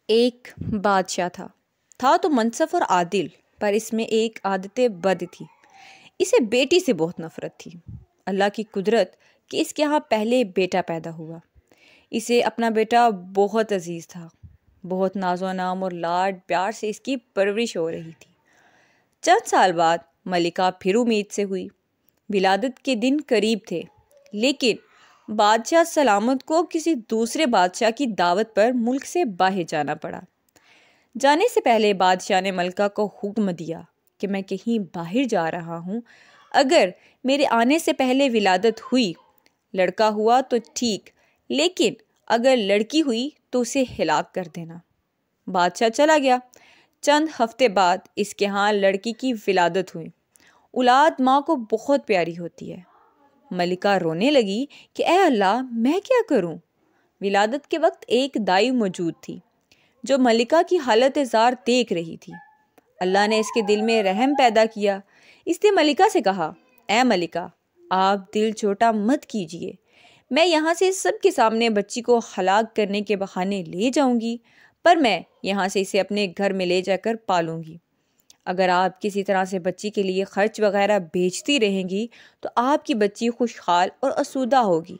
ایک بادشاہ تھا تو منصف اور عادل، پر اس میں ایک عادت بد تھی۔ اسے بیٹی سے بہت نفرت تھی۔ اللہ کی قدرت کہ اس کے ہاں پہلے بیٹا پیدا ہوا۔ اسے اپنا بیٹا بہت عزیز تھا۔ بہت ناز و نام اور لاڈ پیار سے اس کی پرورش ہو رہی تھی۔ چند سال بعد ملکہ پھر امید سے ہوئی۔ ولادت کے دن قریب تھے، لیکن بادشاہ سلامت کو کسی دوسرے بادشاہ کی دعوت پر ملک سے باہر جانا پڑا۔ جانے سے پہلے بادشاہ نے ملکہ کو حکم دیا کہ میں کہیں باہر جا رہا ہوں، اگر میرے آنے سے پہلے ولادت ہوئی، لڑکا ہوا تو ٹھیک، لیکن اگر لڑکی ہوئی تو اسے ہلاک کر دینا۔ بادشاہ چلا گیا۔ چند ہفتے بعد اس کے ہاں لڑکی کی ولادت ہوئی۔ اولاد ماں کو بہت پیاری ہوتی ہے۔ ملکہ رونے لگی کہ اے اللہ، میں کیا کروں؟ ولادت کے وقت ایک دائی موجود تھی جو ملکہ کی حالت زار دیکھ رہی تھی۔ اللہ نے اس کے دل میں رحم پیدا کیا۔ اس نے ملکہ سے کہا، اے ملکہ، آپ دل چھوٹا مت کیجیے۔ میں یہاں سے سب کے سامنے بچی کو ہلاک کرنے کے بہانے لے جاؤں گی، پر میں یہاں سے اسے اپنے گھر میں لے جا کر پالوں گی۔ اگر آپ کسی طرح سے بچی کے لیے خرچ وغیرہ بھیجتی رہیں گی تو آپ کی بچی خوشحال اور آسودہ ہوگی،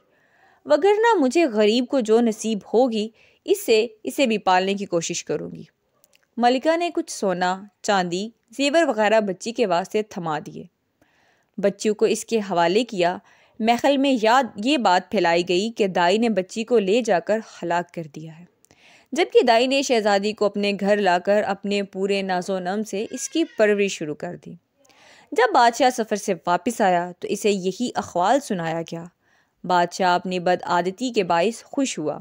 وگرنہ مجھے غریب کو جو نصیب ہوگی اسے بھی پالنے کی کوشش کروں گی۔ ملکہ نے کچھ سونا، چاندی، زیور وغیرہ بچی کے واسطے تھما دیے۔ بچیوں کو اس کے حوالے کیا۔ محل میں یہ بات پھیلائی گئی کہ دائی نے بچی کو لے جا کر ہلاک کر دیا ہے، جبکہ دائی نے شہزادی کو اپنے گھر لا کر اپنے پورے ناز و نم سے اس کی پرورش شروع کر دی۔ جب بادشاہ سفر سے واپس آیا تو اسے یہی احوال سنایا گیا۔ بادشاہ اپنی بدعادتی کے باعث خوش ہوا۔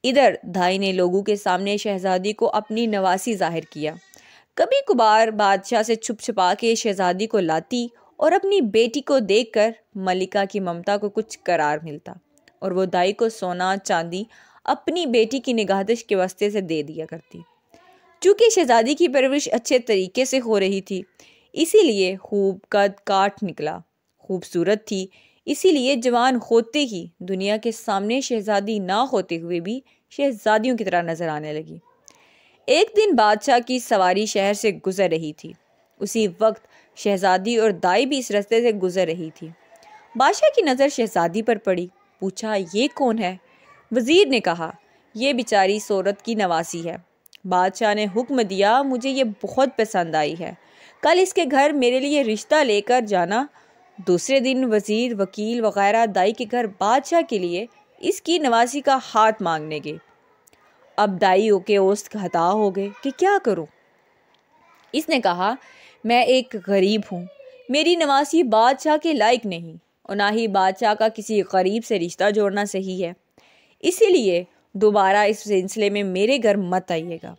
ادھر دائی نے لوگوں کے سامنے شہزادی کو اپنی نواسی ظاہر کیا۔ کبھی کبھار بادشاہ سے چھپ چھپا کے شہزادی کو لاتی اور اپنی بیٹی کو دیکھ کر ملکہ کی ممتا کو کچھ قرار ملتا اور وہ دائی کو سونا چاندی اپنی بیٹی کی نگہداشت کے واسطے سے دے دیا کرتی۔ چونکہ شہزادی کی پرورش اچھے طریقے سے ہو رہی تھی، اسی لیے خوب قد کاٹ نکلا، خوبصورت تھی، اسی لیے جوان ہوتے ہی دنیا کے سامنے شہزادی نہ ہوتے ہوئے بھی شہزادیوں کی طرح نظر آنے لگی۔ ایک دن بادشاہ کی سواری شہر سے گزر رہی تھی۔ اسی وقت شہزادی اور دائی بھی اس راستے سے گزر رہی تھی۔ بادشاہ کی نظر شہزادی پر پڑی۔ پوچھا، یہ کون ہے؟ وزیر نے کہا، یہ بیچاری صورت کی نواسی ہے۔ بادشاہ نے حکم دیا، مجھے یہ بہت پسند آئی ہے، کل اس کے گھر میرے لیے رشتہ لے کر جانا۔ دوسرے دن وزیر، وکیل وغیرہ دائی کے گھر بادشاہ کے لیے اس کی نواسی کا ہاتھ مانگنے گئے۔ اب دائی کے اوسط خطا ہو گئے کہ کیا کروں؟ اس نے کہا، میں ایک غریب ہوں، میری نواسی بادشاہ کے لائق نہیں، اور نہ ہی بادشاہ کا کسی غریب سے رشتہ جوڑنا صحیح ہے، اسی لیے دوبارہ اس سلسلے میں میرے گھر مت آئیے گا۔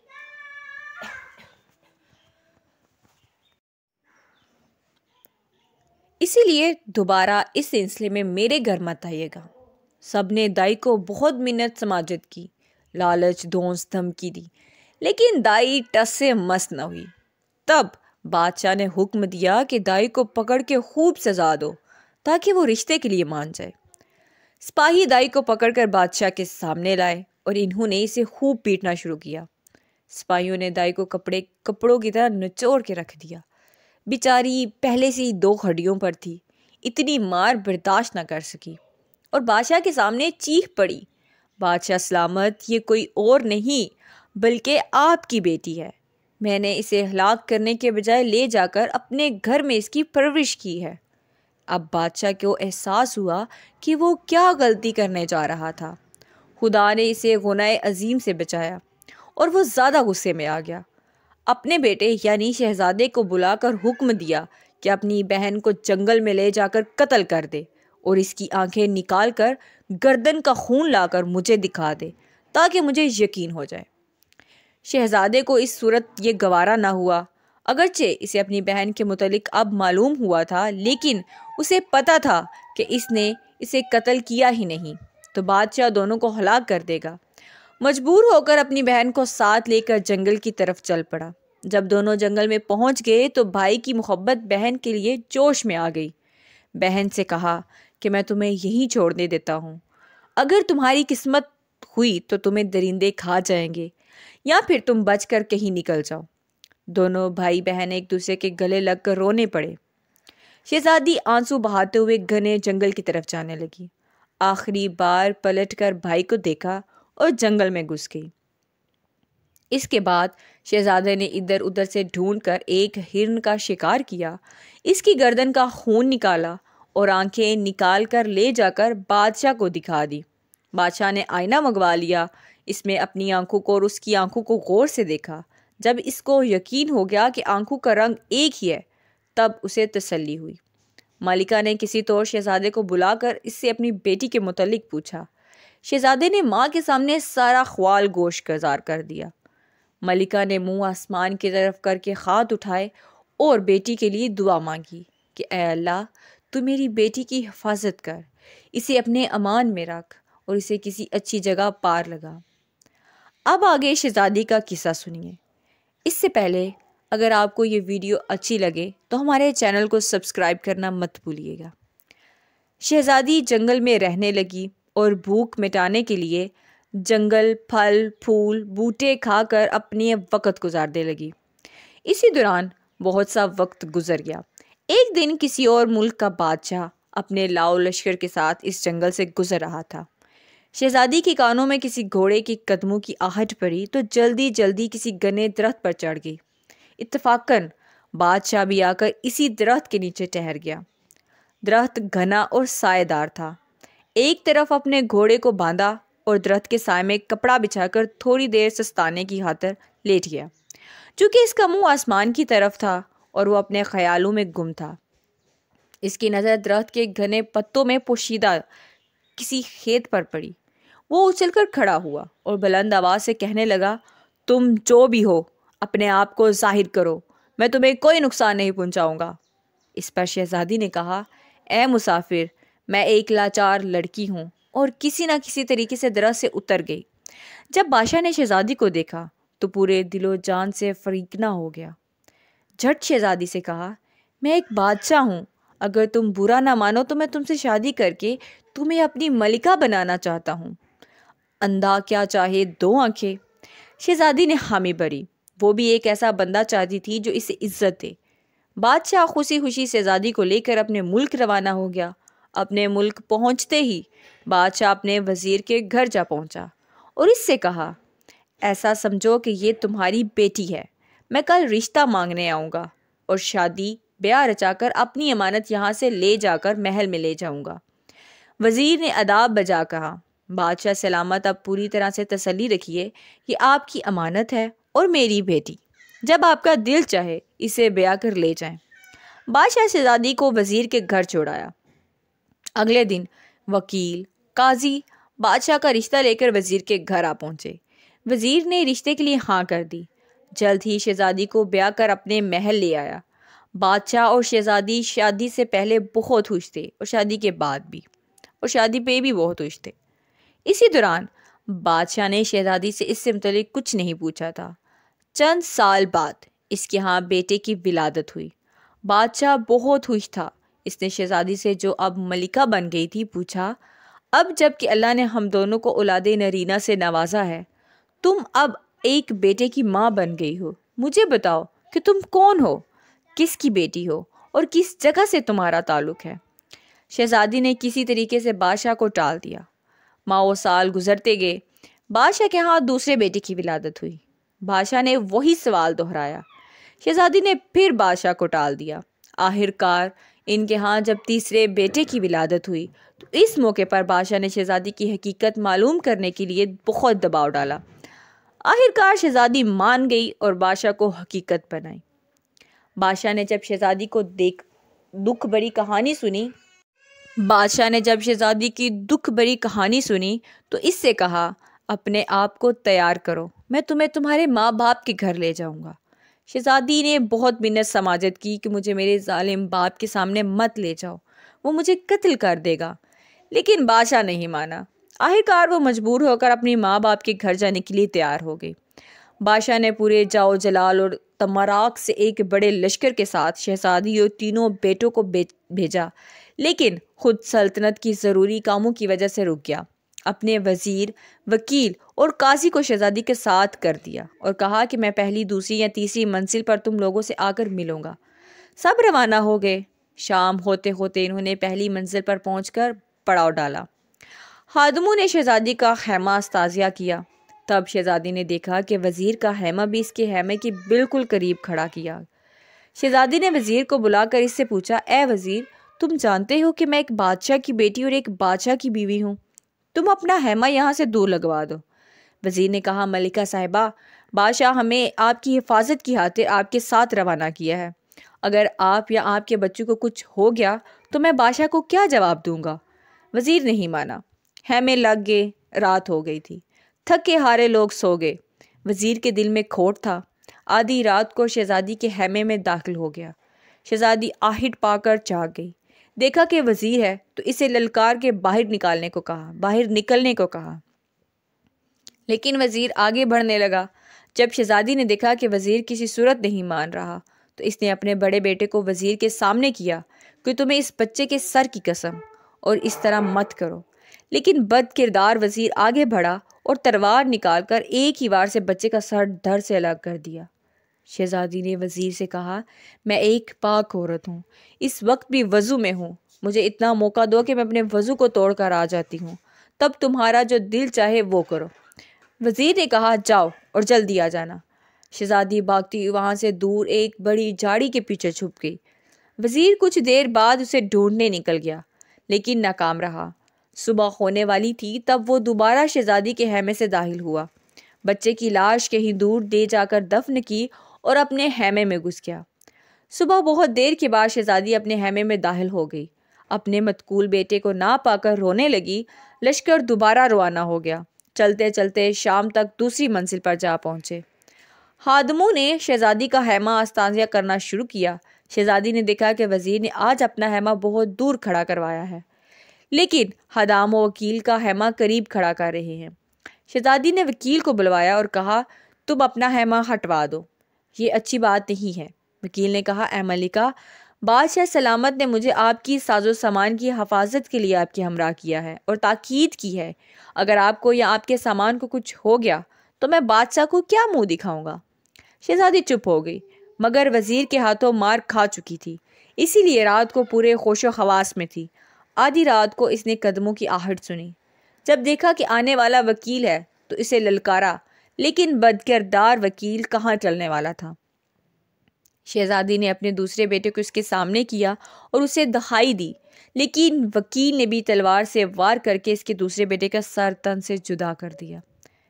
سب نے دائی کو بہت منت سماجت کی، لالچ، دھونس، دھمکی دی، لیکن دائی ٹس سے مس نہ ہوئی۔ تب بادشاہ نے حکم دیا کہ دائی کو پکڑ کے خوب سزا دو تاکہ وہ رشتے کے لیے مان جائے۔ سپاہی دائی کو پکڑ کر بادشاہ کے سامنے لائے اور انہوں نے اسے خوب پیٹنا شروع کیا۔ سپاہیوں نے دائی کو کپڑوں کی طرح نچوڑ کے رکھ دیا۔ بیچاری پہلے سے ہی 2 ہڈیوں پر تھی، اتنی مار برداشت نہ کر سکی اور بادشاہ کے سامنے چیخ پڑی، بادشاہ سلامت، یہ کوئی اور نہیں بلکہ آپ کی بیٹی ہے۔ میں نے اسے ہلاک کرنے کے بجائے لے جا کر اپنے گھر میں اس کی پرورش کی ہے۔ اب بادشاہ کو احساس ہوا کہ وہ کیا غلطی کرنے جا رہا تھا۔ خدا نے اسے گناہ عظیم سے بچایا اور وہ زیادہ غصے میں آ گیا۔ اپنے بیٹے یعنی شہزادے کو بلا کر حکم دیا کہ اپنی بہن کو جنگل میں لے جا کر قتل کر دے اور اس کی آنکھیں نکال کر گردن کا خون لا کر مجھے دکھا دے تاکہ مجھے یقین ہو جائے۔ شہزادے کو اس صورت یہ گوارا نہ ہوا، اگرچہ اسے اپنی بہن کے متعلق اب معلوم ہوا تھا، لیکن اسے پتا تھا کہ اس نے اسے قتل کیا ہی نہیں تو بادشاہ دونوں کو ہلاک کر دے گا۔ مجبور ہو کر اپنی بہن کو ساتھ لے کر جنگل کی طرف چل پڑا۔ جب دونوں جنگل میں پہنچ گئے تو بھائی کی محبت بہن کے لیے جوش میں آ گئی۔ بہن سے کہا کہ میں تمہیں یہیں چھوڑنے دیتا ہوں، اگر تمہاری قسمت ہوئی تو تمہیں درندے کھا جائیں گے، یا پھر تم بچ کر کہیں نکل جاؤ۔ دونوں بھائی بہن ایک دوسرے کے گلے لگ کر رونے پڑے۔ شہزادی آنسو بہاتے ہوئے گھنے جنگل کی طرف جانے لگی۔ آخری بار پلٹ کر بھائی کو دیکھا اور جنگل میں گھس گئی۔ اس کے بعد شہزادے نے ادھر ادھر سے ڈھونڈ کر ایک ہرن کا شکار کیا، اس کی گردن کا خون نکالا اور آنکھیں نکال کر لے جا کر بادشاہ کو دکھا دی۔ بادشاہ نے آئینہ منگوا لیا، اس میں اپنی آنکھوں کو اور اس کی آنکھوں کو غور سے دیکھا۔ جب اس کو یقین ہو گیا کہ آنکھوں کا رنگ ایک ہی ہے، تب اسے تسلی ہوئی۔ ملکہ نے کسی طور شہزادے کو بلا کر اس سے اپنی بیٹی کے متعلق پوچھا۔ شہزادے نے ماں کے سامنے سارا خوال گوش گزار کر دیا۔ ملکہ نے منہ آسمان کی طرف کر کے ہاتھ اٹھائے اور بیٹی کے لیے دعا مانگی کہ اے اللہ، تو میری بیٹی کی حفاظت کر، اسے اپنے امان میں رکھ اور اسے کسی اچھی جگہ پار لگا۔ اب آگے شہزادی کا قصہ سنیے۔ اس سے پہلے اگر آپ کو یہ ویڈیو اچھی لگے تو ہمارے چینل کو سبسکرائب کرنا مت بھولیے گا۔ شہزادی جنگل میں رہنے لگی اور بھوک مٹانے کے لیے جنگل پھل پھول بوٹے کھا کر اپنی وقت گزارنے لگی۔ اسی دوران بہت سا وقت گزر گیا۔ ایک دن کسی اور ملک کا بادشاہ اپنے لاؤ لشکر کے ساتھ اس جنگل سے گزر رہا تھا۔ شہزادی کے کانوں میں کسی گھوڑے کے قدموں کی آہٹ پڑی تو جلدی جلدی کسی گھنے درخت پر چڑھ گئی۔ اتفاقاً بادشاہ بھی آ کر اسی درخت کے نیچے ٹھہر گیا۔ درخت گھنا اور سائے دار تھا۔ ایک طرف اپنے گھوڑے کو باندھا اور درخت کے سائے میں کپڑا بچھا کر تھوڑی دیر سستانے کی خاطر لیٹ گیا۔ چونکہ اس کا منہ آسمان کی طرف تھا اور وہ اپنے خیالوں میں گم تھا، اس کی نظر درخت کے گھنے پتوں میں پوشیدہ کسی کھیت پر پڑی۔ وہ اچھل کر کھڑا ہوا اور بلند آواز سے کہنے لگا، تم جو بھی ہو اپنے آپ کو ظاہر کرو، میں تمہیں کوئی نقصان نہیں پہنچاؤں گا۔ اس پر شہزادی نے کہا، اے مسافر، میں ایک لاچار لڑکی ہوں، اور کسی نہ کسی طریقے سے درخت سے اتر گئی۔ جب بادشاہ نے شہزادی کو دیکھا تو پورے دل و جان سے فریقنا ہو گیا۔ جھٹ شہزادی سے کہا، میں ایک بادشاہ ہوں، اگر تم برا نہ مانو تو میں تم سے شادی کر کے تمہیں اپنی ملکہ بنانا چاہتا ہوں۔ اندھا کیا چاہے دو آنکھیں۔ شہزادی نے حامی بھری، وہ بھی ایک ایسا بندہ چاہتی تھی جو اسے عزت دے۔ بادشاہ خوشی خوشی شہزادی کو لے کر اپنے ملک روانہ ہو گیا۔ اپنے ملک پہنچتے ہی بادشاہ اپنے وزیر کے گھر جا پہنچا اور اس سے کہا، ایسا سمجھو کہ یہ تمہاری بیٹی ہے، میں کل رشتہ مانگنے آؤں گا اور شادی بیاہ رچا کر اپنی امانت یہاں سے لے جا کر محل میں لے جاؤں گا۔ وزیر نے اداب بجا کہا، بادشاہ سلامت، اب پوری طرح سے تسلی رکھیے، یہ آپ کی امانت ہے اور میری بیٹی، جب آپ کا دل چاہے اسے بیاہ کر لے جائیں۔ بادشاہ شہزادی کو وزیر کے گھر چھوڑایا۔ اگلے دن وکیل، قاضی بادشاہ کا رشتہ لے کر وزیر کے گھر آ پہنچے۔ وزیر نے رشتے کے لیے ہاں کر دی۔ جلد ہی شہزادی کو بیاہ کر اپنے محل لے آیا۔ بادشاہ اور شہزادی شادی سے پہلے بہت خوش تھے اور شادی کے بعد بھی، اور شادی پہ بھی بہت خوش تھے۔ اسی دوران بادشاہ نے شہزادی سے اس سے متعلق کچھ نہیں پوچھا تھا۔ چند سال بعد اس کے ہاں بیٹے کی ولادت ہوئی۔ بادشاہ بہت خوش تھا۔ اس نے شہزادی سے جو اب ملکہ بن گئی تھی پوچھا، اب جب کہ اللہ نے ہم دونوں کو اولاد نرینہ سے نوازا ہے، تم اب ایک بیٹے کی ماں بن گئی ہو، مجھے بتاؤ کہ تم کون ہو، کس کی بیٹی ہو اور کس جگہ سے تمہارا تعلق ہے۔ شہزادی نے کسی طریقے سے بادشاہ کو ٹال دیا۔ ماہ و سال گزرتے گئے۔ بادشاہ کے ہاں دوسرے بیٹے کی ولادت ہوئی۔ بادشاہ نے وہی سوال دہرایا۔ شہزادی نے پھر بادشاہ کو ٹال دیا۔ آخر کار ان کے ہاں جب تیسرے بیٹے کی ولادت ہوئی تو اس موقع پر بادشاہ نے شہزادی کی حقیقت معلوم کرنے کے لیے بہت دباؤ ڈالا۔ آخر کار شہزادی مان گئی اور بادشاہ کو حقیقت بنائی۔ بادشاہ نے جب شہزادی کو دکھ بھری کہانی سنی تو اس سے کہا، اپنے آپ کو تیار کرو، میں تمہیں تمہارے ماں باپ کے گھر لے جاؤں گا۔ شہزادی نے بہت منت سماجت کی کہ مجھے میرے ظالم باپ کے سامنے مت لے جاؤ، وہ مجھے قتل کر دے گا، لیکن بادشاہ نہیں مانا۔ آخر کار وہ مجبور ہو کر اپنی ماں باپ کے گھر جانے کے لیے تیار ہو گئی۔ بادشاہ نے پورے جاؤ جلال اور تمراق سے ایک بڑے لشکر کے ساتھ شہزادی اور تینوں بیٹوں کو بھیجا، لیکن خود سلطنت کی ضروری کاموں کی وجہ سے رک گیا۔ اپنے وزیر، وکیل اور قاضی کو شہزادی کے ساتھ کر دیا اور کہا کہ میں پہلی، دوسری یا تیسری منزل پر تم لوگوں سے آ کر ملوں گا۔ سب روانہ ہو گئے۔ شام ہوتے ہوتے انہوں نے پہلی منزل پر پہنچ کر پڑاؤ ڈالا۔ خادموں نے شہزادی کا خیمہ استازیہ کیا۔ تب شہزادی نے دیکھا کہ وزیر کا خیمہ بھی اس کے خیمے کے بالکل قریب کھڑا کیا۔ شہزادی نے وزیر کو بلا کر اس سے پوچھا، اے وزیر، تم جانتے ہو کہ میں ایک بادشاہ کی بیٹی اور ایک بادشاہ کی بیوی ہوں، تم اپنا خیمہ یہاں سے دور لگوا دو۔ وزیر نے کہا، ملکہ صاحبہ، بادشاہ ہمیں آپ کی حفاظت کی خاطر آپ کے ساتھ روانہ کیا ہے۔ اگر آپ یا آپ کے بچوں کو کچھ ہو گیا تو میں بادشاہ کو کیا جواب دوں گا؟ وزیر نہیں مانا۔ خیمے لگ گئے۔ رات ہو گئی تھی۔ تھکے ہارے لوگ سو گئے۔ وزیر کے دل میں کھوٹ تھا۔ آدھی رات کو شہزادی کے خیمے میں داخل ہو گیا۔ شہزادی آہٹ پا کر جاگ گئی۔ دیکھا کہ وزیر ہے تو اسے للکار کے باہر نکلنے کو کہا، لیکن وزیر آگے بڑھنے لگا۔ جب شہزادی نے دیکھا کہ وزیر کسی صورت نہیں مان رہا تو اس نے اپنے بڑے بیٹے کو وزیر کے سامنے کیا کہ تمہیں اس بچے کے سر کی قسم، اور اس طرح مت کرو۔ لیکن بد کردار وزیر آگے بڑھا اور تلوار نکال کر ایک ہی وار سے بچے کا سر دھڑ سے الگ کر دیا۔ شہزادی نے وزیر سے کہا، میں ایک پاک عورت ہوں، اس وقت بھی وضو میں ہوں، مجھے اتنا موقع دو کہ میں اپنے وضو کو توڑ کر آ جاتی ہوں، تب تمہارا جو دل چاہے وہ کرو۔ وزیر نے کہا، جاؤ اور جلدی آ جانا۔ شہزادی بھاگتی ہوئی وہاں سے دور ایک بڑی جھاڑی کے پیچھے چھپ گئی۔ وزیر کچھ دیر بعد اسے ڈھونڈنے نکل گیا لیکن ناکام رہا۔ صبح ہونے والی تھی تب وہ دوبارہ شہزادی کے خیمے سے داخل ہوا، بچے کی لاش کہیں دور دے جا کر دفن کی اور اپنے خیمے میں گھس گیا۔ صبح بہت دیر کے بعد شہزادی اپنے خیمے میں داخل ہو گئی۔ اپنے متقول بیٹے کو نہ پا کر رونے لگی۔ لشکر دوبارہ روانہ ہو گیا۔ چلتے چلتے شام تک دوسری منزل پر جا پہنچے۔ خادموں نے شہزادی کا خیمہ استازیہ کرنا شروع کیا۔ شہزادی نے دیکھا کہ وزیر نے آج اپنا خیمہ بہت دور کھڑا کروایا ہے، لیکن خدام و وکیل کا خیمہ قریب کھڑا کر رہے ہیں۔ شہزادی نے وکیل کو بلوایا اور کہا، تم اپنا خیمہ ہٹوا دو، یہ اچھی بات نہیں ہے۔ وکیل نے کہا، اے ملکہ، بادشاہ سلامت نے مجھے آپ کی ساز و سامان کی حفاظت کے لیے آپ کے ہمراہ کیا ہے اور تاکید کی ہے، اگر آپ کو یا آپ کے سامان کو کچھ ہو گیا تو میں بادشاہ کو کیا منہ دکھاؤں گا؟ شہزادی چپ ہو گئی، مگر وزیر کے ہاتھوں مار کھا چکی تھی، اسی لیے رات کو پورے ہوش و حواس میں تھی۔ آدھی رات کو اس نے قدموں کی آہٹ سنی۔ جب دیکھا کہ آنے والا وکیل ہے تو اسے للکارا، لیکن بدکردار وکیل کہاں چلنے والا تھا۔ شہزادی نے اپنے دوسرے بیٹے کو اس کے سامنے کیا اور اسے دہائی دی، لیکن وکیل نے بھی تلوار سے وار کر کے اس کے دوسرے بیٹے کا سر تن سے جدا کر دیا۔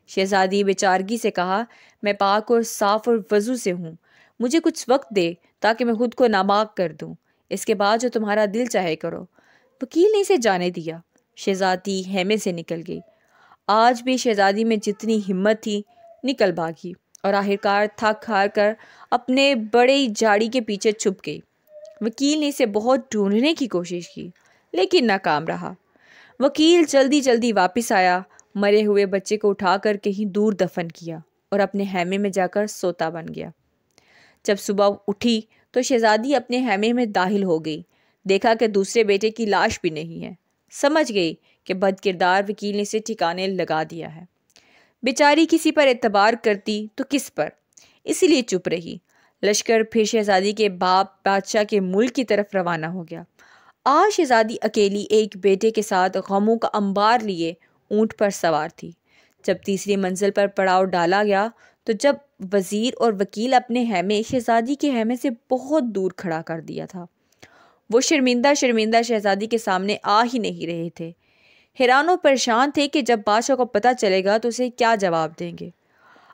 شہزادی بیچارگی سے کہا، میں پاک اور صاف اور وضو سے ہوں، مجھے کچھ وقت دے تاکہ میں خود کو ناپاک کر دوں، اس کے بعد جو تمہارا دل چاہے کرو۔ وکیل نے اسے جانے دیا۔ شہزادی خیمے سے نکل گئی۔ آج بھی شہزادی میں جتنی ہمت تھی نکل بھاگی اور آخرکار تھک ہار کر اپنے بڑے جھاڑی کے پیچھے چھپ گئی۔ وکیل نے اسے بہت ڈھونڈنے کی کوشش کی لیکن ناکام رہا۔ وکیل جلدی جلدی واپس آیا، مرے ہوئے بچے کو اٹھا کر کہیں دور دفن کیا اور اپنے خیمے میں جا کر سوتا بن گیا۔ جب صبح اٹھی تو شہزادی اپنے خیمے میں داخل ہو گئی۔ دیکھا کہ دوسرے بیٹے کی لاش بھی نہیں ہے۔ سمجھ گئی کہ بد کردار وکیل نے اسے ٹھکانے لگا دیا ہے۔ بیچاری کسی پر اعتبار کرتی تو کس پر، اسی لیے چپ رہی۔ لشکر پھر شہزادی کے باپ بادشاہ کے ملک کی طرف روانہ ہو گیا۔ آج شہزادی اکیلی ایک بیٹے کے ساتھ غموں کا انبار لیے اونٹ پر سوار تھی۔ جب تیسری منزل پر پڑاؤ ڈالا گیا تو جب وزیر اور وکیل اپنے خیمے شہزادی کے خیمے سے بہت دور کھڑا کر دیا تھا، وہ شرمندہ شہزادی کے سامنے آ ہی نہیں رہے تھے۔ حیران و پریشان تھے کہ جب بادشاہ کو پتہ چلے گا تو اسے کیا جواب دیں گے۔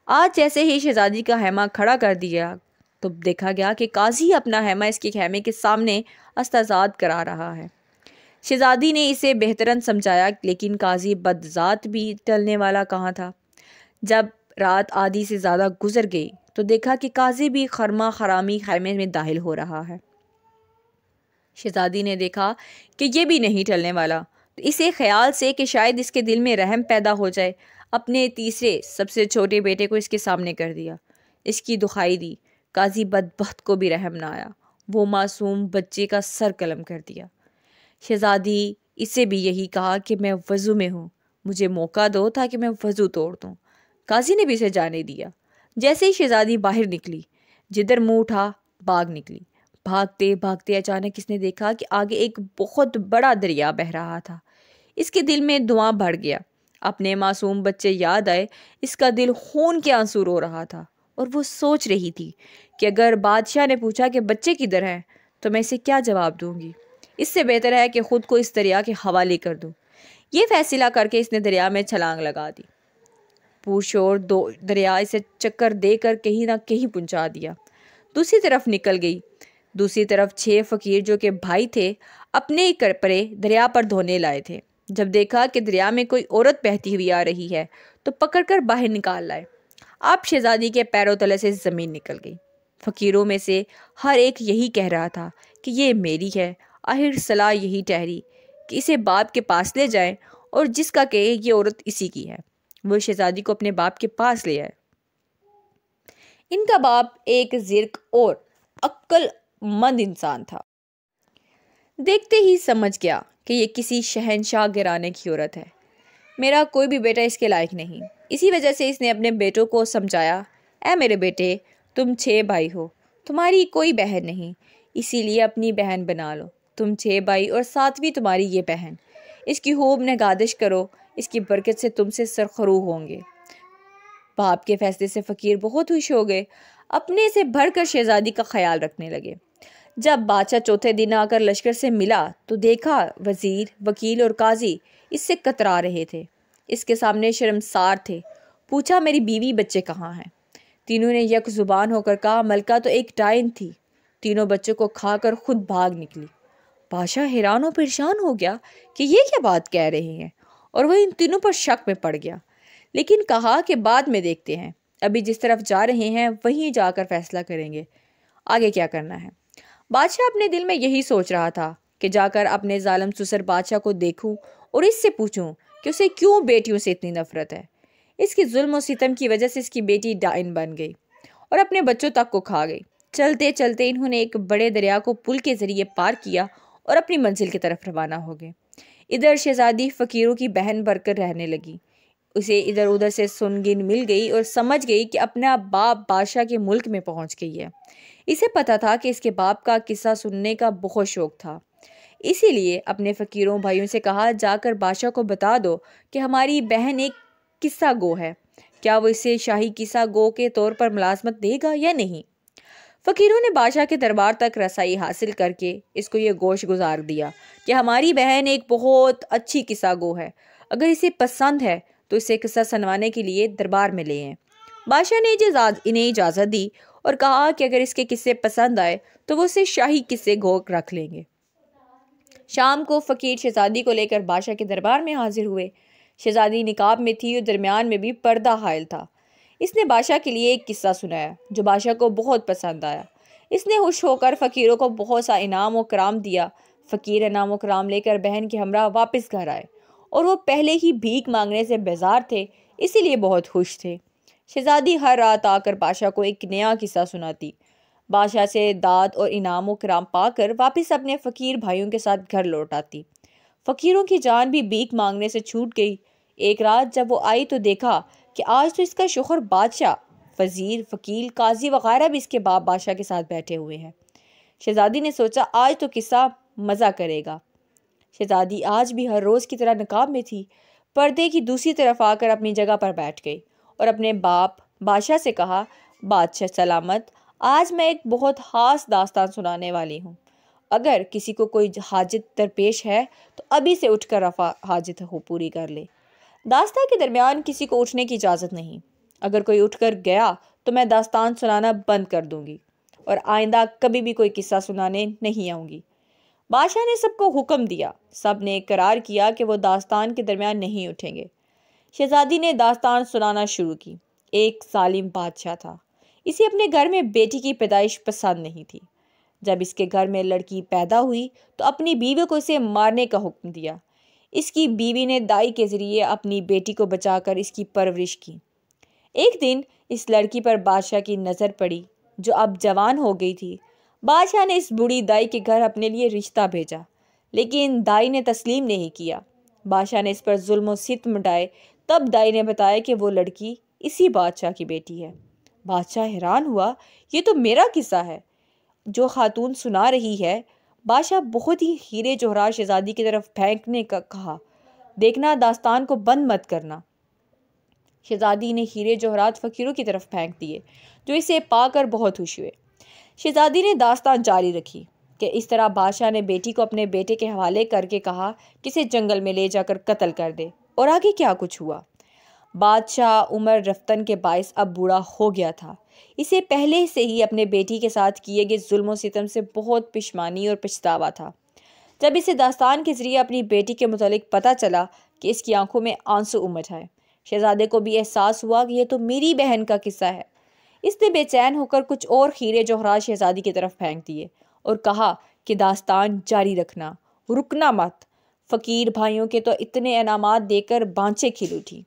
آج جیسے ہی شہزادی کا خیمہ کھڑا کر دیا تو دیکھا گیا کہ قاضی اپنا خیمہ اس کے خیمے کے سامنے استازاد کرا رہا ہے۔ شہزادی نے اسے بہترن سمجھایا لیکن قاضی بدذات بھی ٹلنے والا کہاں تھا۔ جب رات آدھی سے زیادہ گزر گئی تو دیکھا کہ قاضی بھی خرما خرامی خیمے میں داخل ہو رہا ہے۔ شہزادی نے دیکھا کہ یہ بھی نہیں ٹلنے والا تو اسے خیال سے کہ شاید اس کے دل میں رحم پیدا ہو جائے، اپنے تیسرے سب سے چھوٹے بیٹے کو اس کے سامنے کر دیا، اس کی دہائی دی۔ قاضی بدبخت کو بھی رحم نہ آیا، وہ معصوم بچے کا سر قلم کر دیا۔ شہزادی اسے بھی یہی کہا کہ میں وضو میں ہوں، مجھے موقع دو تاکہ میں وضو توڑ دوں۔ قاضی نے بھی اسے جانے دیا۔ جیسے ہی شہزادی باہر نکلی، جدھر منہ اٹھا بھاگ نکلی۔ بھاگتے بھاگتے اچانک اس نے دیکھا کہ آگے ایک بہت بڑا دریا بہہ رہا تھا۔ اس کے دل میں دھواں بڑھ گیا۔ اپنے معصوم بچے یاد آئے۔ اس کا دل خون کے آنسو رو رہا تھا اور وہ سوچ رہی تھی کہ اگر بادشاہ نے پوچھا کہ بچے کدھر ہیں تو میں اسے کیا جواب دوں گی۔ اس سے بہتر ہے کہ خود کو اس دریا کے حوالے کر دوں۔ یہ فیصلہ کر کے اس نے دریا میں چھلانگ لگا دی۔ پرشور دریا اسے چکر دے کر کہیں نہ کہیں پہنچا دیا۔ دوسری طرف نکل گئی۔ دوسری طرف 6 فقیر جو کہ بھائی تھے اپنے ہی کپڑے دریا پر دھونے لائے تھے۔ جب دیکھا کہ دریا میں کوئی عورت بہتی ہوئی آ رہی ہے تو پکڑ کر باہر نکال لائے۔ اب شہزادی کے پیروں تلے سے زمین نکل گئی۔ فقیروں میں سے ہر ایک یہی کہہ رہا تھا کہ یہ میری ہے۔ آخر صلاح یہی ٹھہری کہ اسے باپ کے پاس لے جائیں اور جس کا کہ یہ عورت اسی کی ہے۔ وہ شہزادی کو اپنے باپ کے پاس لے آئے۔ ان کا باپ ایک زرق اور عقل مند انسان تھا۔ دیکھتے ہی سمجھ گیا کہ یہ کسی شہنشاہ گھرانے کی عورت ہے۔ میرا کوئی بھی بیٹا اس کے لائق نہیں۔ اسی وجہ سے اس نے اپنے بیٹوں کو سمجھایا، اے میرے بیٹے، تم 6 بھائی ہو، تمہاری کوئی بہن نہیں، اسی لیے اپنی بہن بنا لو۔ تم 6 بھائی اور 7ویں تمہاری یہ بہن۔ اس کی خوب نگہداشت کرو، اس کی برکت سے تم سے سرخرو ہوں گے۔ باپ کے فیصلے سے فقیر بہت خوش ہو گئے۔ اپنے سے بڑھ کر شہزادی کا خیال رکھنے لگے۔ جب بادشاہ چوتھے دن آ کر لشکر سے ملا تو دیکھا وزیر، وکیل اور قاضی اس سے کترا رہے تھے۔ اس کے سامنے شرمسار تھے۔ پوچھا، میری بیوی بچے کہاں ہیں؟ تینوں نے یک زبان ہو کر کہا، ملکہ تو ایک ڈائن تھی، تینوں بچوں کو کھا کر خود بھاگ نکلی۔ بادشاہ حیران و پریشان ہو گیا کہ یہ کیا بات کہہ رہے ہیں، اور وہ ان تینوں پر شک میں پڑ گیا، لیکن کہا کہ بعد میں دیکھتے ہیں، ابھی جس طرف جا رہے ہیں وہیں جا کر فیصلہ کریں گے آگے کیا کرنا ہے۔ بادشاہ اپنے دل میں یہی سوچ رہا تھا کہ جا کر اپنے ظالم سسر بادشاہ کو دیکھوں اور اس سے پوچھوں کہ اسے کیوں بیٹیوں سے اتنی نفرت ہے۔ اس کی ظلم و ستم کی وجہ سے اس کی بیٹی ڈائن بن گئی اور اپنے بچوں تک کو کھا گئی۔ چلتے چلتے انہوں نے ایک بڑے دریا کو پل کے ذریعے پار کیا اور اپنی منزل کی طرف روانہ ہو گئے۔ ادھر شہزادی فقیروں کی بہن بن کر رہنے لگی۔ اسے ادھر ادھر سے سنگن مل گئی اور سمجھ گئی کہ اپنا باپ بادشاہ کے ملک میں پہنچ گئی ہے۔ اسے پتا تھا کہ اس کے باپ کا قصہ سننے کا بہت شوق تھا، اسی لیے اپنے فقیروں بھائیوں سے کہا، جا کر بادشاہ کو بتا دو کہ ہماری بہن ایک قصہ گو ہے، کیا وہ اسے شاہی قصہ گو کے طور پر ملازمت دے گا یا نہیں؟ فقیروں نے بادشاہ کے دربار تک رسائی حاصل کر کے اس کو یہ گوش گزار دیا کہ ہماری بہن ایک بہت اچھی قصہ گو ہے، اگر اسے پسند ہے تو اسے قصہ سنوانے کے لیے دربار میں لے آئیں۔ بادشاہ نے انہیں اجازت دی اور کہا کہ اگر اس کے قصے پسند آئے تو وہ اسے شاہی قصے گو رکھ لیں گے۔ شام کو فقیر شہزادی کو لے کر بادشاہ کے دربار میں حاضر ہوئے۔ شہزادی نقاب میں تھی اور درمیان میں بھی پردہ حائل تھا۔ اس نے بادشاہ کے لیے ایک قصہ سنایا جو بادشاہ کو بہت پسند آیا۔ اس نے خوش ہو کر فقیروں کو بہت سا انعام و کرام دیا۔ فقیر انعام و کرام لے کر بہن کے ہمراہ واپس گھر آئے اور وہ پہلے ہی بھیک مانگنے سے بیزار تھے، اسی لیے بہت خوش تھے۔ شہزادی ہر رات آ کر بادشاہ کو ایک نیا قصہ سناتی۔ بادشاہ سے داد اور انعام و کرام پا کر واپس اپنے فقیر بھائیوں کے ساتھ گھر لوٹ آتی۔ فقیروں کی جان بھی بھیک مانگنے سے چھوٹ گئی۔ ایک رات جب وہ آئی تو دیکھا کہ آج تو اس کا شوہر بادشاہ، وزیر، وکیل، قاضی وغیرہ بھی اس کے باپ بادشاہ کے ساتھ بیٹھے ہوئے ہیں۔ شہزادی نے سوچا آج تو قصہ مزہ کرے گا۔ شہزادی آج بھی ہر روز کی طرح نقاب میں تھی۔ پردے کی دوسری طرف آ کر اپنی جگہ پر بیٹھ گئی اور اپنے باپ بادشاہ سے کہا، بادشاہ سلامت، آج میں ایک بہت خاص داستان سنانے والی ہوں۔ اگر کسی کو کوئی حاجت درپیش ہے تو ابھی سے اٹھ کر حاجت پوری کر لے۔ داستان کے درمیان کسی کو اٹھنے کی اجازت نہیں۔ اگر کوئی اٹھ کر گیا تو میں داستان سنانا بند کر دوں گی اور آئندہ کبھی بھی کوئی قصہ سنانے نہیں آؤں گی۔ بادشاہ نے سب کو حکم دیا۔ سب نے اقرار کیا کہ وہ داستان کے درمیان نہیں اٹھیں گے۔ شہزادی نے داستان سنانا شروع کی۔ ایک ظالم بادشاہ تھا۔ اسے اپنے گھر میں بیٹی کی پیدائش پسند نہیں تھی۔ جب اس کے گھر میں لڑکی پیدا ہوئی تو اپنی بیوی کو اسے مارنے کا حکم دیا۔ اس کی بیوی نے دائی کے ذریعے اپنی بیٹی کو بچا کر اس کی پرورش کی۔ ایک دن اس لڑکی پر بادشاہ کی نظر پڑی جو اب جوان ہو گئی تھی۔ بادشاہ نے اس بوڑھی دائی کے گھر اپنے لیے رشتہ بھیجا، لیکن دائی نے تسلیم نہیں کیا۔ بادشاہ نے اس پر ظلم و ستم ڈھائے۔ تب دائی نے بتایا کہ وہ لڑکی اسی بادشاہ کی بیٹی ہے۔ بادشاہ حیران ہوا، یہ تو میرا قصہ ہے جو خاتون سنا رہی ہے۔ بادشاہ بہت ہی ہیرے جواہرات شہزادی کی طرف پھینکنے کا کہا، دیکھنا داستان کو بند مت کرنا۔ شہزادی نے ہیرے جواہرات فقیروں کی طرف پھینک دیے جو اسے پا کر بہت خوش ہوئے۔ شہزادی نے داستان جاری رکھی کہ اس طرح بادشاہ نے بیٹی کو اپنے بیٹے کے حوالے کر کے کہا کہ اسے جنگل میں لے جا کر قتل کر دے، اور آگے کیا کچھ ہوا۔ بادشاہ عمر رفتن کے باعث اب بوڑھا ہو گیا تھا۔ اسے پہلے سے ہی اپنے بیٹی کے ساتھ کیے گئے ظلم و ستم سے بہت پشیمانی اور پچھتاوا تھا۔ جب اسے داستان کے ذریعے اپنی بیٹی کے متعلق پتہ چلا کہ اس کی آنکھوں میں آنسو امڈ آئے۔ شہزادے کو بھی احساس ہوا کہ یہ تو میری بہن کا قصہ ہے۔ اس نے بے چین ہو کر کچھ اور ہیرے جواہرات شہزادی کی طرف پھینک دیے اور کہا کہ داستان جاری رکھنا، رکنا مت۔ فقیر بھائیوں کے تو اتنے انعامات دے کر بانچیں کھل اٹھی۔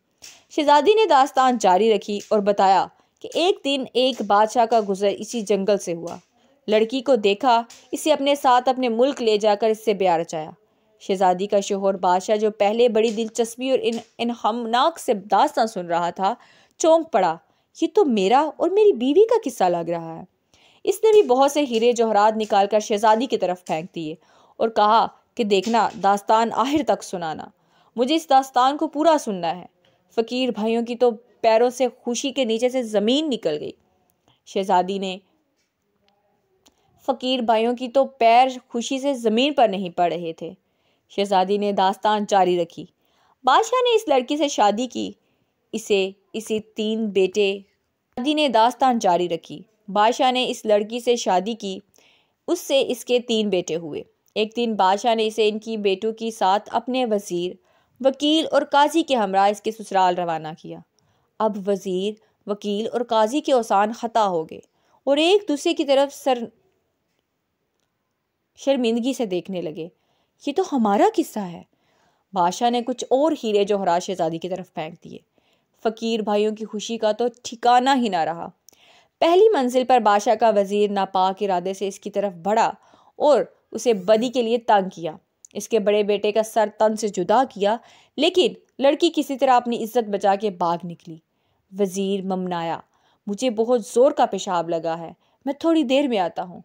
شہزادی نے داستان جاری رکھی اور بتایا کہ ایک دن ایک بادشاہ کا گزر اسی جنگل سے ہوا۔ لڑکی کو دیکھا، اسے اپنے ساتھ اپنے ملک لے جا کر اس سے بیاہ رچایا۔ شہزادی کا شوہر بادشاہ جو پہلے بڑی دلچسپی اور انہمناک سے داستان سن رہا تھا، چونک پڑا، یہ تو میرا اور میری بیوی کا قصہ لگ رہا ہے۔ اس نے بھی بہت سے ہیرے جواہرات نکال کر شہزادی کی طرف پھینک دیے اور کہا کہ دیکھنا داستان آخر تک سنانا، مجھے اس داستان کو پورا سننا ہے۔ فقیر بھائیوں کی تو پیروں سے خوشی کے نیچے سے زمین نکل گئی۔ شہزادی نے فقیر بھائیوں کی تو پیر خوشی سے زمین پر نہیں پڑ رہے تھے۔ شہزادی نے داستان جاری رکھی، بادشاہ نے اس لڑکی سے شادی کی، اسی 3 بیٹے۔ شہزادی نے داستان جاری رکھی، بادشاہ نے اس لڑکی سے شادی کی، اس سے اس کے 3 بیٹے ہوئے۔ ایک دن بادشاہ نے اسے ان کی بیٹوں کے ساتھ اپنے وزیر، وکیل اور قاضی کے ہمراہ اس کے سسرال روانہ کیا۔ اب وزیر، وکیل اور قاضی کے اوسان خطا ہو گئے اور ایک دوسرے کی طرف شرمندگی سے دیکھنے لگے۔ یہ تو ہمارا قصہ ہے۔ بادشاہ نے کچھ اور ہیرے جواہرات شہزادی کی طرف پھینک دیے۔ فقیر بھائیوں کی خوشی کا تو ٹھکانہ ہی نہ رہا۔ پہلی منزل پر بادشاہ کا وزیر ناپاک ارادے سے اس کی طرف بڑھا اور اسے بدی کے لیے تنگ کیا۔ اس کے بڑے بیٹے کا سر تن سے جدا کیا، لیکن لڑکی کسی طرح اپنی عزت بچا کے بھاگ نکلی۔ وزیر ممنایا، مجھے بہت زور کا پیشاب لگا ہے، میں تھوڑی دیر میں آتا ہوں۔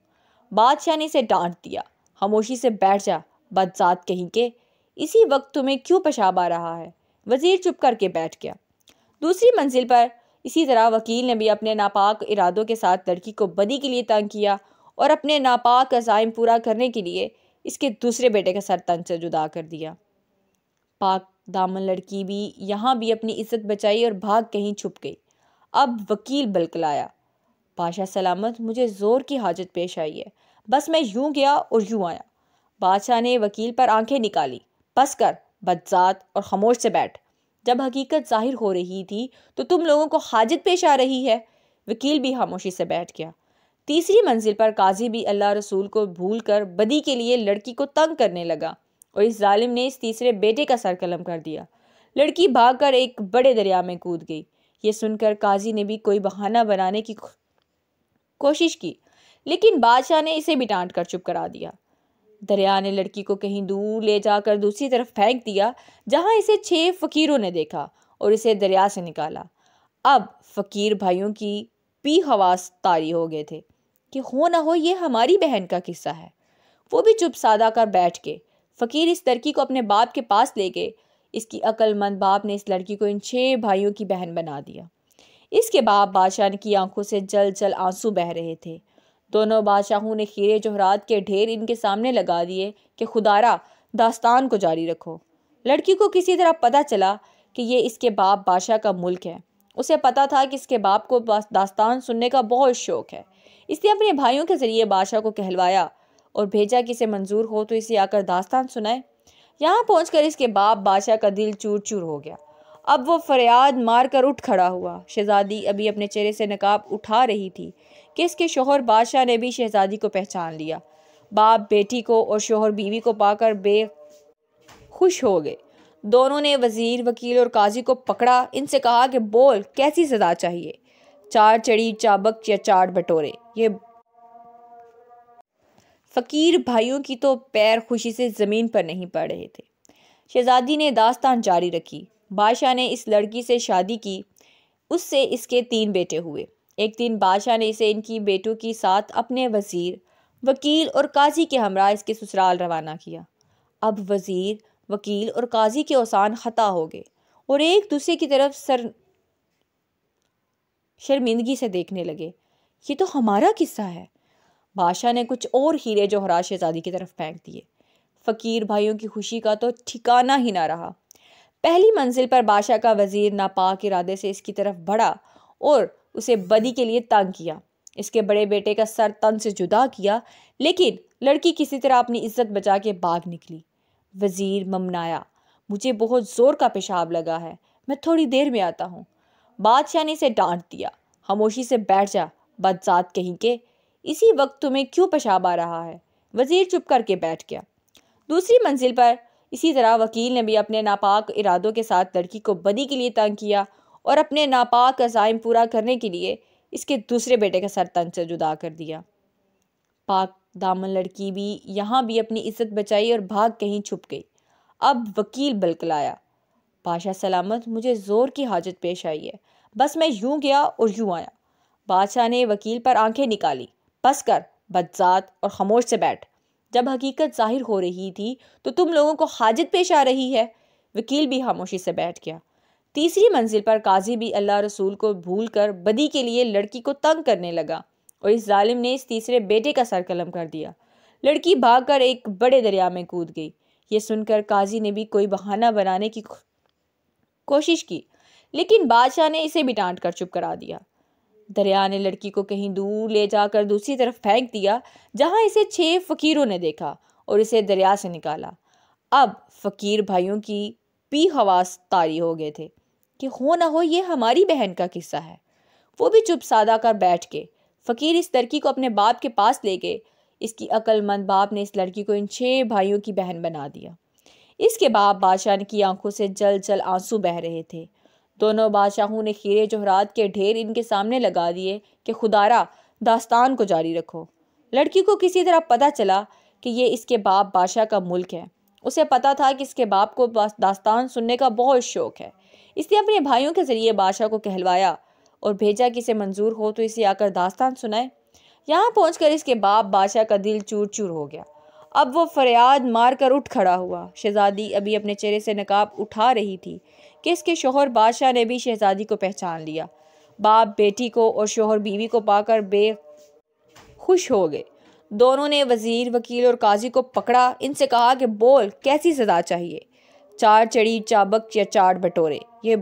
بادشاہ نے اسے ڈانٹ دیا، خاموشی سے بیٹھ جا، بدذات کہیں کے، اسی وقت تمہیں کیوں پیشاب آ رہا ہے؟ وزیر چپ کر کے بیٹھ گیا۔ دوسری منزل پر اسی طرح وکیل نے بھی اپنے ناپاک ارادوں کے ساتھ لڑکی کو بدی کے لیے تنگ کیا اور اپنے ناپاک عزائم پورا کرنے کے لیے اس کے دوسرے بیٹے کا سر تن سے جدا کر دیا۔ پاک دامن لڑکی بھی یہاں بھی اپنی عزت بچائی اور بھاگ کہیں چھپ گئی۔ اب وکیل بلکلایا، بادشاہ سلامت، مجھے زور کی حاجت پیش آئی ہے، بس میں یوں گیا اور یوں آیا۔ بادشاہ نے وکیل پر آنکھیں نکالی، بس کر بدذات اور خاموش سے بیٹھ، جب حقیقت ظاہر ہو رہی تھی تو تم لوگوں کو حاجت پیش آ رہی ہے۔ وکیل بھی خاموشی سے بیٹھ گیا۔ تیسری منزل پر قاضی بھی اللہ رسول کو بھول کر بدی کے لیے لڑکی کو تنگ کرنے لگا اور اس ظالم نے اس تیسرے بیٹے کا سر قلم کر دیا۔ لڑکی بھاگ کر ایک بڑے دریا میں کود گئی۔ یہ سن کر قاضی نے بھی کوئی بہانہ بنانے کی کوشش کی، لیکن بادشاہ نے اسے بھی ڈانٹ کر چپ کرا دیا۔ دریا نے لڑکی کو کہیں دور لے جا کر دوسری طرف پھینک دیا، جہاں اسے 6 فقیروں نے دیکھا اور اسے دریا سے نکالا۔ اب فقیر بھائیوں کی بھی حواس طاری ہو گئے تھے کہ ہو نہ ہو یہ ہماری بہن کا قصہ ہے۔ وہ بھی چپ سادہ کر بیٹھ کے فقیر اس لڑکی کو اپنے باپ کے پاس لے گئے۔ اس کی عقل مند باپ نے اس لڑکی کو ان 6 بھائیوں کی بہن بنا دیا۔ اس کے باپ بادشاہ کی آنکھوں سے جل جل آنسو بہہ رہے تھے۔ دونوں بادشاہوں نے ہیرے جواہرات کے ڈھیر ان کے سامنے لگا دیے کہ خدارا داستان کو جاری رکھو۔ لڑکی کو کسی طرح پتہ چلا کہ یہ اس کے باپ بادشاہ کا ملک ہے۔ اسے پتا تھا کہ اس کے باپ کو داستان سننے کا بہت شوق ہے۔ اس نے اپنے بھائیوں کے ذریعے بادشاہ کو کہلوایا اور بھیجا کہ اسے منظور ہو تو اسے آ کر داستان سنائے۔ یہاں پہنچ کر اس کے باپ بادشاہ کا دل چور چور ہو گیا۔ اب وہ فریاد مار کر اٹھ کھڑا ہوا۔ شہزادی ابھی اپنے چہرے سے نقاب اٹھا رہی تھی کہ اس کے شوہر بادشاہ نے بھی شہزادی کو پہچان لیا۔ باپ بیٹی کو اور شوہر بیوی کو پا کر بے خوش ہو گئے۔ دونوں نے وزیر، وکیل اور قاضی کو پکڑا، ان سے کہا کہ بول کیسی سزا چاہیے، 4 چڑی چابک یا 4 بٹورے۔ یہ فقیر بھائیوں کی تو پیر خوشی سے زمین پر نہیں پڑ رہے تھے۔ شہزادی نے داستان جاری رکھی۔ بادشاہ نے اس لڑکی سے شادی کی، اس سے اس کے 3 بیٹے ہوئے۔ ایک دن بادشاہ نے اسے ان کی بیٹوں کے ساتھ اپنے وزیر، وکیل اور قاضی کے ہمراہ اس کے سسرال روانہ کیا۔ اب وزیر، وکیل اور قاضی کے اوسان خطا ہو گئے اور ایک دوسرے کی طرف شرمندگی سے دیکھنے لگے۔ یہ تو ہمارا قصہ ہے۔ بادشاہ نے کچھ اور ہیرے جوہرات شہزادی کی طرف پھینک دیے۔ فقیر بھائیوں کی خوشی کا تو ٹھکانہ ہی نہ رہا۔ پہلی منزل پر بادشاہ کا وزیر ناپاک ارادے سے اس کی طرف بڑھا اور اسے بدی کے لیے تنگ کیا۔ اس کے بڑے بیٹے کا سر تن سے جدا کیا، لیکن لڑکی کسی طرح اپنی عزت بچا کے بھاگ نکلی۔ وزیر ممنایا، مجھے بہت زور کا پیشاب لگا ہے، میں تھوڑی دیر میں آتا ہوں۔ بادشاہ نے اسے ڈانٹ دیا، خاموشی سے بیٹھ جا، بدذات کہیں کے، اسی وقت تمہیں کیوں پیشاب آ رہا ہے؟ وزیر چپ کر کے بیٹھ گیا۔ دوسری منزل پر اسی طرح وکیل نے بھی اپنے ناپاک ارادوں کے ساتھ لڑکی کو بدی کے لیے تنگ کیا اور اپنے ناپاک عزائم پورا کرنے کے لیے اس کے دوسرے بیٹے کا سر تن سے جدا کر دیا۔ پاک دامن لڑکی بھی یہاں بھی اپنی عزت بچائی اور بھاگ کہیں چھپ گئی۔ اب وکیل بلکلایا، بادشاہ سلامت، مجھے زور کی حاجت پیش آئی ہے، بس میں یوں گیا اور یوں آیا۔ بادشاہ نے وکیل پر آنکھیں نکالی، بس کر، بدذات، اور خاموش سے بیٹھ۔ جب حقیقت ظاہر ہو رہی تھی تو تم لوگوں کو حاجت پیش آ رہی ہے۔ وکیل بھی خاموشی سے بیٹھ گیا۔ تیسری منزل پر قاضی بھی اللہ رسول کو بھول کر بدی کے لیے لڑکی کو تنگ کرنے لگا اور اس ظالم نے اس تیسرے بیٹے کا سر قلم کر دیا۔ لڑکی بھاگ کر ایک بڑے دریا میں کود گئی۔ یہ سن کر قاضی نے بھی کوئی بہانہ بنانے کی کوشش کی، لیکن بادشاہ نے اسے بھی ڈانٹ کر چپ کرا دیا۔ دریا نے لڑکی کو کہیں دور لے جا کر دوسری طرف پھینک دیا، جہاں اسے 6 فقیروں نے دیکھا اور اسے دریا سے نکالا۔ اب فقیر بھائیوں کی بھی حواس طاری ہو گئے تھے کہ ہو نہ ہو یہ ہماری بہن کا قصہ ہے۔ وہ بھی چپ سادہ کر بیٹھ کے۔ فقیر اس لڑکی کو اپنے باپ کے پاس لے گئے۔ اس کی عقل مند باپ نے اس لڑکی کو ان 6 بھائیوں کی بہن بنا دیا۔ اس کے بعد بادشاہ کی آنکھوں سے جل جل آنسو بہہ رہے تھے۔ دونوں بادشاہوں نے ہیرے جوہرات کے ڈھیر ان کے سامنے لگا دیے کہ خدارا داستان کو جاری رکھو۔ لڑکی کو کسی طرح پتہ چلا کہ یہ اس کے باپ بادشاہ کا ملک ہے۔ اسے پتا تھا کہ اس کے باپ کو داستان سننے کا بہت شوق ہے، اس نے اپنے بھائیوں کے ذریعے بادشاہ کو کہلوایا اور بھیجا کہ اسے منظور ہو تو اسے آ کر داستان سنائے۔ یہاں پہنچ کر اس کے باپ بادشاہ کا دل چور چور ہو گیا۔ اب وہ فریاد مار کر اٹھ کھڑا ہوا۔ شہزادی ابھی اپنے چہرے سے نقاب اٹھا رہی تھی کہ اس کے شوہر بادشاہ نے بھی شہزادی کو پہچان لیا۔ باپ بیٹی کو اور شوہر بیوی کو پا کر بے خوش ہو گئے۔ دونوں نے وزیر، وکیل اور قاضی کو پکڑا، ان سے کہا کہ بول کیسی سزا چاہیے، 4 چڑی چابک یا 4 بٹورے؟ یہ